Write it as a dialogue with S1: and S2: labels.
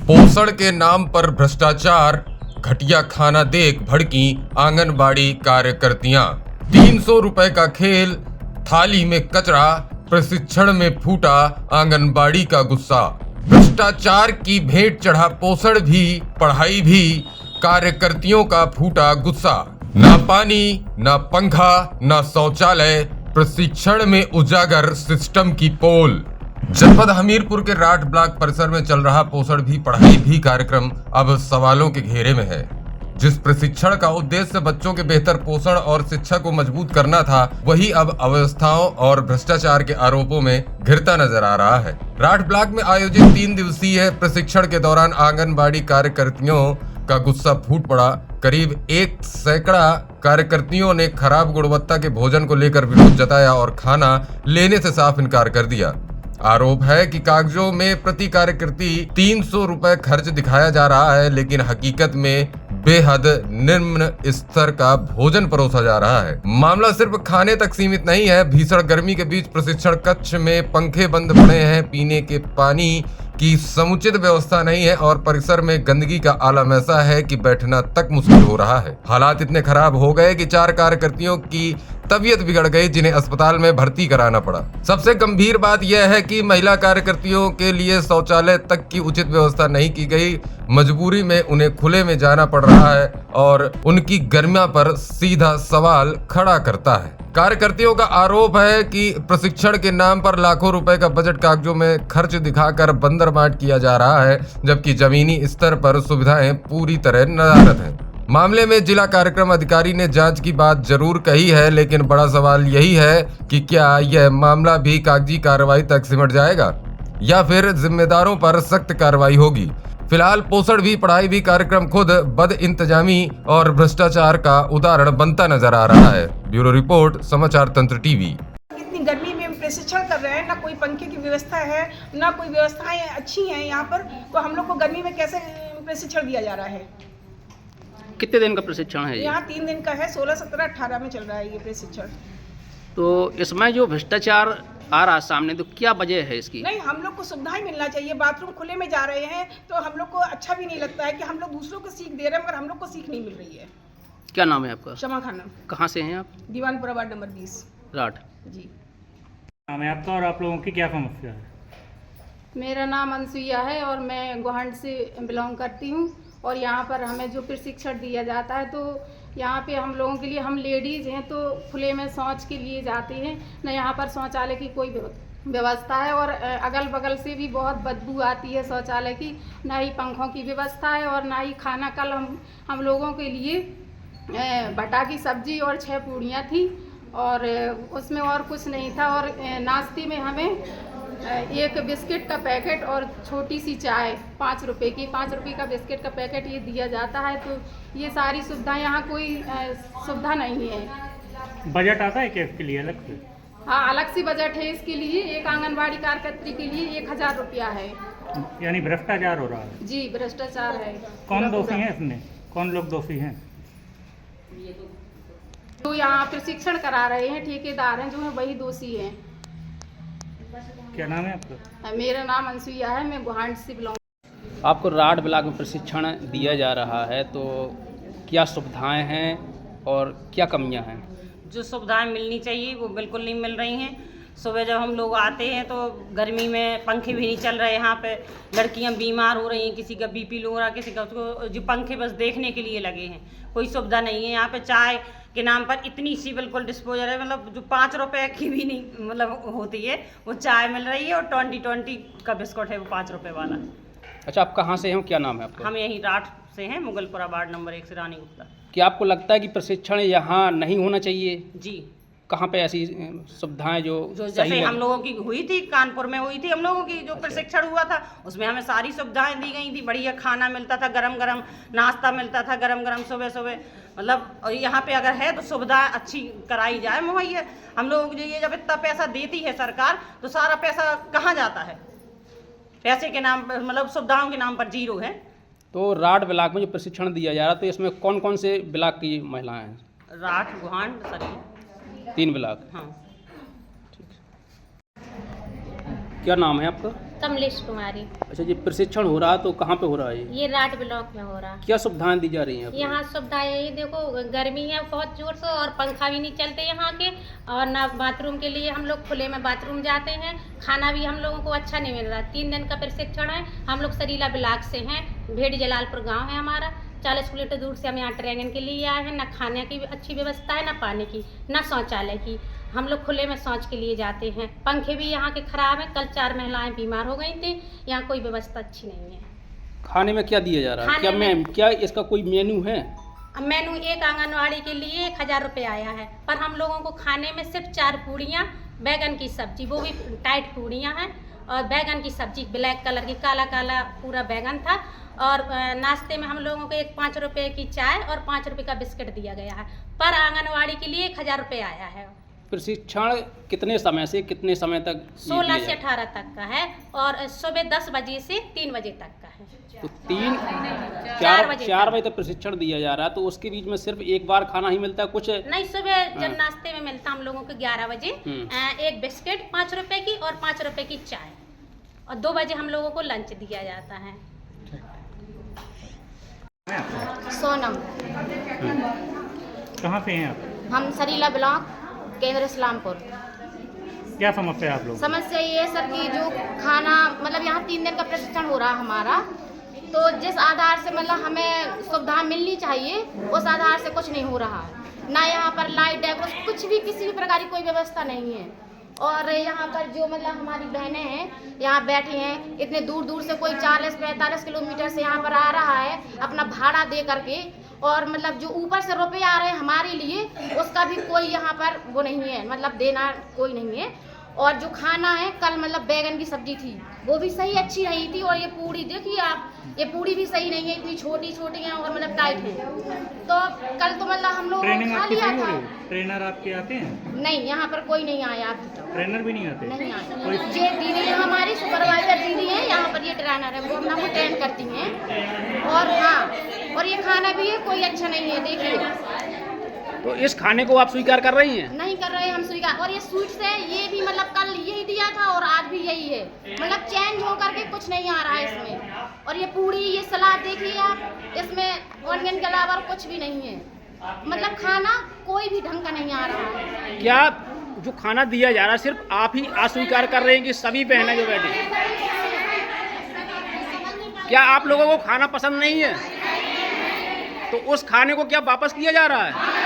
S1: पोषण के नाम पर भ्रष्टाचार, घटिया खाना देख भड़की आंगनबाड़ी कार्यकर्तियां। 300 रुपए का खेल, थाली में कचरा, प्रशिक्षण में फूटा आंगनबाड़ी का गुस्सा। भ्रष्टाचार की भेंट चढ़ा पोषण भी, पढ़ाई भी, कार्यकर्तियों का फूटा गुस्सा। ना पानी, ना पंखा, ना शौचालय, प्रशिक्षण में उजागर सिस्टम की पोल। जनपद हमीरपुर के राठ ब्लॉक परिसर में चल रहा पोषण भी, पढ़ाई भी कार्यक्रम अब सवालों के घेरे में है। जिस प्रशिक्षण का उद्देश्य बच्चों के बेहतर पोषण और शिक्षा को मजबूत करना था, वही अब अव्यवस्थाओं और भ्रष्टाचार के आरोपों में घिरता नजर आ रहा है। राठ ब्लॉक में आयोजित 3 दिवसीय प्रशिक्षण के दौरान आंगनबाड़ी कार्यकर्तियों का गुस्सा फूट पड़ा। करीब 1 सैकड़ा कार्यकर्तियों ने खराब गुणवत्ता के भोजन को लेकर विरोध जताया और खाना लेने से साफ इनकार कर दिया। आरोप है कि कागजों में प्रति कार्यकर्ती 300 रुपए खर्च दिखाया जा रहा है, लेकिन हकीकत में बेहद निम्न स्तर का भोजन परोसा जा रहा है। मामला सिर्फ खाने तक सीमित नहीं है। भीषण गर्मी के बीच प्रशिक्षण कक्ष में पंखे बंद पड़े हैं, पीने के पानी की समुचित व्यवस्था नहीं है और परिसर में गंदगी का आलम ऐसा है कि बैठना तक मुश्किल हो रहा है। हालात इतने खराब हो गए कि 4 कार्यकर्तियों की तबीयत बिगड़ गई, जिन्हें अस्पताल में भर्ती कराना पड़ा। सबसे गंभीर बात यह है कि महिला कार्यकर्तियों के लिए शौचालय तक की उचित व्यवस्था नहीं की गई। मजबूरी में उन्हें खुले में जाना पड़ रहा है और उनकी गरिमा पर सीधा सवाल खड़ा करता है। कार्यकर्तियों का आरोप है कि प्रशिक्षण के नाम पर लाखों रुपए का बजट कागजों में खर्च दिखाकर बंदरबाट किया जा रहा है, जबकि जमीनी स्तर पर सुविधाएं पूरी तरह नदारद हैं। मामले में जिला कार्यक्रम अधिकारी ने जांच की बात जरूर कही है, लेकिन बड़ा सवाल यही है कि क्या यह मामला भी कागजी कार्रवाई तक सिमट जाएगा या फिर जिम्मेदारों पर सख्त कार्रवाई होगी। फिलहाल पोषण भी, पढ़ाई भी कार्यक्रम खुद बद इंतजामी और भ्रष्टाचार का उदाहरण बनता नजर आ रहा है। ब्यूरो रिपोर्ट, समाचार तंत्र टीवी।
S2: इतनी गर्मी में प्रशिक्षण कर रहे हैं, ना कोई पंखे की व्यवस्था है, ना कोई व्यवस्थाएं अच्छी हैं यहाँ पर, तो हम लोग को गर्मी में कैसे प्रशिक्षण दिया जा रहा है?
S3: कितने दिन का प्रशिक्षण है ये?
S2: यहाँ 3 दिन का है, 16, 17, 18 में चल रहा है ये प्रशिक्षण।
S3: तो इसमें जो भ्रष्टाचार आ रहा है सामने, तो क्या वजह है इसकी?
S2: नहीं, हम लोग को सुविधाएं मिलना चाहिए। बाथरूम खुले में जा रहे हैं तो हम लोग को अच्छा भी नहीं लगता है कि हम लोग दूसरों को सीख दे रहे हैं, मगर हम लोग को सीख नहीं मिल रही है।
S3: क्या नाम है आपका?
S2: शमा खानम।
S3: कहाँ से हैं आप?
S2: दीवानपुरा वार्ड नंबर 20
S3: राठ।
S2: जी।
S4: नाम है आपका और आप लोगों की क्या समस्या है?
S5: मेरा नाम अनसुईया है और मैं गुवाहाटी से बिलोंग करती हूँ। और यहाँ पर हमें जो प्रशिक्षण दिया जाता है, तो यहाँ पे हम लोगों के लिए, हम लेडीज़ हैं तो खुले में शौच के लिए जाते हैं, न यहाँ पर शौचालय की कोई व्यवस्था है और अगल बगल से भी बहुत बदबू आती है शौचालय की। ना ही पंखों की व्यवस्था है और ना ही खाना। कल हम लोगों के लिए भटा की सब्जी और 6 पूड़ियाँ थी और उसमें और कुछ नहीं था। और नाश्ते में हमें 1 बिस्किट का पैकेट और छोटी सी चाय 5 रुपए की, 5 रुपए का बिस्किट का पैकेट ये दिया जाता है। तो ये सारी सुविधाएं, यहाँ कोई सुविधा नहीं है।
S4: बजट आता है क्या इसके लिए अलग से?
S5: हाँ, अलग से बजट है इसके लिए। एक आंगनबाड़ी कार्यकर्त्री के लिए 1000 रुपया है।
S4: यानी भ्रष्टाचार हो रहा है?
S5: जी, भ्रष्टाचार है।
S4: कौन दोषी है इसमें? कौन लोग दोषी हैं?
S5: जो यहाँ प्रशिक्षण करा रहे हैं, ठेकेदार हैं जो हैं, वही दोषी हैं।
S4: क्या नाम है आपका?
S5: मेरा नाम अनसुईया है, मैं गुवाहाटी से बिलोंग।
S3: आपको राठ ब्लॉक में प्रशिक्षण दिया जा रहा है, तो क्या सुविधाएं हैं और क्या कमियां हैं?
S6: जो सुविधाएं मिलनी चाहिए वो बिल्कुल नहीं मिल रही हैं। सुबह जब हम लोग आते हैं तो गर्मी में पंखे भी नहीं चल रहे। यहाँ पे लड़कियां बीमार हो रही हैं, किसी का बीपी लो रहा, किसी का, उसको जो पंखे बस देखने के लिए लगे हैं, कोई सुविधा नहीं है। यहाँ पे चाय के नाम पर इतनी सी बिल्कुल डिस्पोजल है, मतलब जो 5 रुपए की भी नहीं मतलब होती है, वो चाय मिल रही है और 20 का बिस्कुट है वो 5 रुपए वाला।
S3: अच्छा, आप कहाँ से हैं? क्या नाम है आपका?
S6: हम यहीं राठ से हैं, मुगलपुरा वार्ड नंबर 1 से रानी गुप्ता।
S3: क्या आपको लगता है कि प्रशिक्षण यहाँ नहीं होना चाहिए?
S6: जी।
S3: कहाँ पे ऐसी सुविधाएं जो
S6: जैसे हम लोगों की हुई थी, कानपुर में हुई थी हम लोगों की जो प्रशिक्षण हुआ था, उसमें हमें सारी सुविधाएं दी गई थी। बढ़िया खाना मिलता था, गरम गरम नाश्ता मिलता था, गरम गरम सुबह सुबह। मतलब और यहाँ पे अगर है तो सुविधा अच्छी कराई जाए मुहैया। हम लोगों को ये जब इतना पैसा देती है सरकार, तो सारा पैसा कहाँ जाता है? पैसे के नाम पर, मतलब सुविधाओं के नाम पर जीरो है।
S3: तो राठ ब्लॉक में जो प्रशिक्षण दिया जा रहा है, तो इसमें कौन कौन से ब्लॉक की महिलाएं हैं?
S6: राठ, गुवाहाटी, सरिया,
S3: 3 ब्लॉक।
S6: हाँ।
S3: क्या नाम है आपका?
S7: कमलेश कुमारी।
S3: अच्छा, ये प्रशिक्षण हो रहा है तो कहाँ पे हो रहा है
S7: ये राट ब्लॉक में हो रहा।
S3: क्या सुविधाएं दी जा रही हैं आपको?
S7: यहाँ सुविधाएं यही देखो, गर्मी है बहुत जोर से और पंखा भी नहीं चलते यहाँ के, और ना बाथरूम के लिए हम लोग खुले में बाथरूम जाते हैं। खाना भी हम लोगों को अच्छा नहीं मिल रहा। 3 दिन का प्रशिक्षण है। हम लोग सरीला ब्लॉक से हैं, भेड़ी जलालपुर गाँव है हमारा। 40 किलोमीटर दूर से हम यहाँ ट्रेनिंग के लिए आए हैं। ना खाने की अच्छी व्यवस्था है, ना पानी की, ना शौचालय की। हम लोग खुले में शौच के लिए जाते हैं। पंखे भी यहाँ के खराब हैं। कल 4 महिलाएं बीमार हो गई थी। यहाँ कोई व्यवस्था अच्छी नहीं है।
S3: खाने में क्या दिया जा रहा है? क्या मैम, क्या इसका कोई मेन्यू है?
S7: मेनू एक आंगनवाड़ी के लिए 1000 रुपये आया है, पर हम लोगों को खाने में सिर्फ 4 पूड़ियाँ, बैगन की सब्जी, वो भी टाइट पूड़ियाँ हैं, और बैगन की सब्जी ब्लैक कलर की, काला काला पूरा बैगन था। और नाश्ते में हम लोगों को एक 5 रुपये की चाय और 5 रुपये का बिस्किट दिया गया है। पर आंगनवाड़ी के लिए 1000 रुपये आया है।
S3: प्रशिक्षण कितने समय से कितने समय तक?
S7: 16 से 18 तक का है, और सुबह 10 बजे से 3 बजे तक का है।
S3: तो 4 बजे तक प्रशिक्षण दिया जा रहा है। तो उसके बीच में सिर्फ एक बार खाना ही मिलता है? कुछ
S7: नहीं, सुबह जब नाश्ते में मिलता हम लोगों को 11 बजे एक बिस्किट 5 रुपए की और 5 रुपए की चाय, और 2 बजे हम लोगों को लंच दिया जाता है।
S5: सोनम।
S4: कहाँ से हैं आप?
S5: हम सरीला ब्लॉक, केंद्र इस्लामपुर।
S4: क्या समस्या है आप लोग?
S5: समस्या ये है सर कि जो खाना मतलब यहाँ 3 दिन का प्रशिक्षण हो रहा है हमारा, तो जिस आधार से मतलब हमें सुविधा मिलनी चाहिए उस आधार से कुछ नहीं हो रहा है। ना यहाँ पर लाइट है, कुछ भी किसी भी प्रकार की कोई व्यवस्था नहीं है। और यहाँ पर जो मतलब हमारी बहनें हैं यहाँ बैठी हैं, इतने दूर दूर से कोई 40-45 किलोमीटर से यहाँ पर आ रहा है अपना भाड़ा दे करके, और मतलब जो ऊपर से रुपए आ रहे हैं हमारे लिए उसका भी कोई यहाँ पर वो नहीं है, मतलब देना कोई नहीं है। और जो खाना है, कल मतलब बैगन की सब्जी थी, वो भी सही अच्छी नहीं थी। और ये पूड़ी देखिए आप, ये पूड़ी भी सही नहीं है, इतनी छोटी छोटी है और मतलब टाइट है। तो कल तो मतलब हम लोग खा लिया था।
S4: ट्रेनर आपके आते हैं?
S5: नहीं, यहाँ पर कोई नहीं आया अभी तक।
S4: ट्रेनर भी नहीं आते?
S5: नहीं आते। ये दीदी है हमारी सुपरवाइजर दीदी है यहाँ पर, ये ट्रेनर है, वो अपना को ट्रेन करती हैं। और हाँ, और ये खाना भी है कोई अच्छा नहीं है, देखिए।
S3: तो इस खाने को आप स्वीकार कर रही हैं?
S5: नहीं कर रहे हम स्वीकार। और ये स्वीट्स है, ये भी मतलब कल यही दिया था और आज भी यही है, मतलब चेंज हो करके कुछ नहीं आ रहा है इसमें। और ये पूड़ी, ये सलाद देखिए आप, इसमें ऑनियन के अलावा कुछ भी नहीं है। मतलब खाना कोई भी ढंग का नहीं आ रहा है।
S3: क्या जो खाना दिया जा रहा है सिर्फ आप ही अस्वीकार कर रहे हैं कि सभी बहनें जो बैठी? क्या आप लोगों को खाना पसंद नहीं है? तो उस खाने को क्या वापस किया जा रहा है?